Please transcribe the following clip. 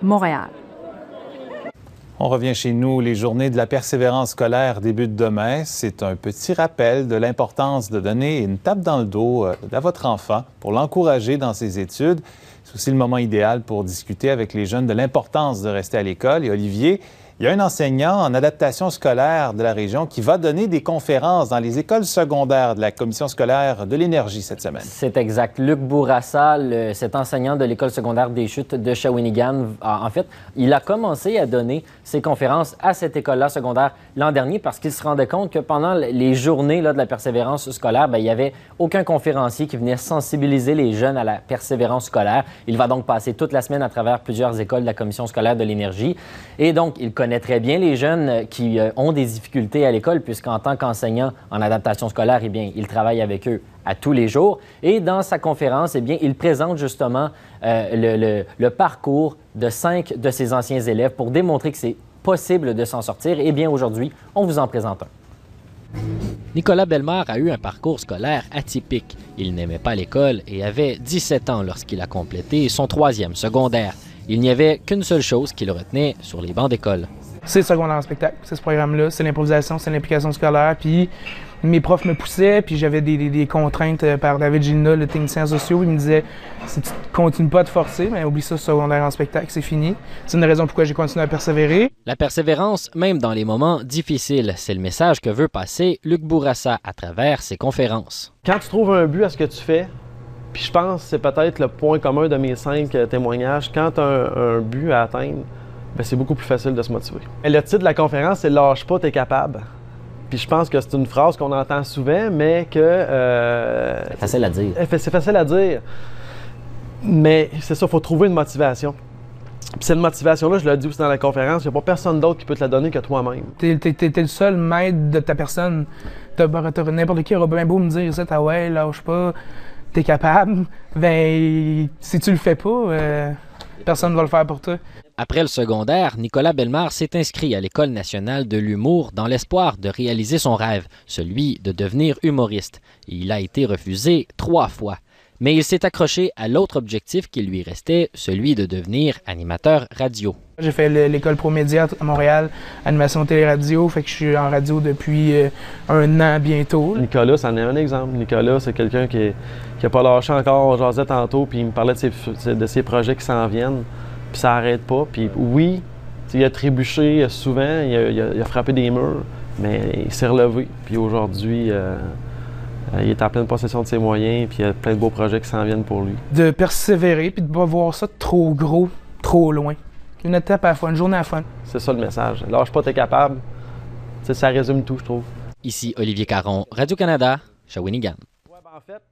Montréal. On revient chez nous. Les journées de la persévérance scolaire débutent demain. C'est un petit rappel de l'importance de donner une tape dans le dos à votre enfant pour l'encourager dans ses études. C'est aussi le moment idéal pour discuter avec les jeunes de l'importance de rester à l'école. Et Olivier, il y a un enseignant en adaptation scolaire de la région qui va donner des conférences dans les écoles secondaires de la Commission scolaire de l'énergie cette semaine. C'est exact. Luc Bourassa, cet enseignant de l'École secondaire des Chutes de Shawinigan, en fait, il a commencé à donner ses conférences à cette école-là secondaire l'an dernier parce qu'il se rendait compte que pendant les journées de la persévérance scolaire, il n'y avait aucun conférencier qui venait sensibiliser les jeunes à la persévérance scolaire. Il va donc passer toute la semaine à travers plusieurs écoles de la Commission scolaire de l'énergie. Et donc, il connaît très bien les jeunes qui ont des difficultés à l'école, puisqu'en tant qu'enseignant en adaptation scolaire, eh bien, il travaille avec eux à tous les jours. Et dans sa conférence, eh bien, il présente justement le parcours de 5 de ses anciens élèves pour démontrer que c'est possible de s'en sortir. Eh bien, aujourd'hui, on vous en présente un. Nicolas Bellemare a eu un parcours scolaire atypique. Il n'aimait pas l'école et avait 17 ans lorsqu'il a complété son 3e secondaire. Il n'y avait qu'une seule chose qui le retenait sur les bancs d'école. C'est le secondaire en spectacle, c'est ce programme-là, c'est l'improvisation, c'est l'implication scolaire, puis mes profs me poussaient, puis j'avais des contraintes par David Gilna, le technicien social, il me disait « Si tu continues pas à te forcer, mais oublie ça, secondaire en spectacle, c'est fini. » C'est une raison pourquoi j'ai continué à persévérer. La persévérance, même dans les moments difficiles, c'est le message que veut passer Luc Bourassa à travers ses conférences. Quand tu trouves un but à ce que tu fais, puis je pense que c'est peut-être le point commun de mes 5 témoignages, quand tu as un but à atteindre, bien, c'est beaucoup plus facile de se motiver. Le titre de la conférence, c'est « Lâche pas, t'es capable ». Puis je pense que c'est une phrase qu'on entend souvent, mais que... c'est facile à dire. C'est facile à dire, mais c'est ça, il faut trouver une motivation. Puis cette motivation-là, je l'ai dit aussi dans la conférence, il n'y a pas personne d'autre qui peut te la donner que toi-même. T'es le seul maître de ta personne. N'importe qui aura bien beau me dire ça, « ouais, lâche pas, t'es capable », ben si tu le fais pas, personne ne va le faire pour toi. Après le secondaire, Nicolas Bellemare s'est inscrit à l'École nationale de l'humour dans l'espoir de réaliser son rêve, celui de devenir humoriste. Il a été refusé 3 fois. Mais il s'est accroché à l'autre objectif qui lui restait, celui de devenir animateur radio. J'ai fait l'école ProMédia à Montréal, animation télé-radio, fait que je suis en radio depuis 1 an bientôt. Nicolas, c'en est un exemple. Nicolas, c'est quelqu'un qui n'a pas lâché encore, on jasait tantôt, puis il me parlait de ses projets qui s'en viennent. Puis ça n'arrête pas. Puis oui, il a trébuché souvent, il a frappé des murs, mais il s'est relevé. Puis aujourd'hui, il est en pleine possession de ses moyens, puis il y a plein de beaux projets qui s'en viennent pour lui. De persévérer, puis de ne pas voir ça trop gros, trop loin. Une étape à la fois, une journée à la fois. C'est ça le message. Lâche pas, t'es capable. Ça résume tout, je trouve. Ici Olivier Caron, Radio-Canada, Shawinigan. Ouais, ben en fait,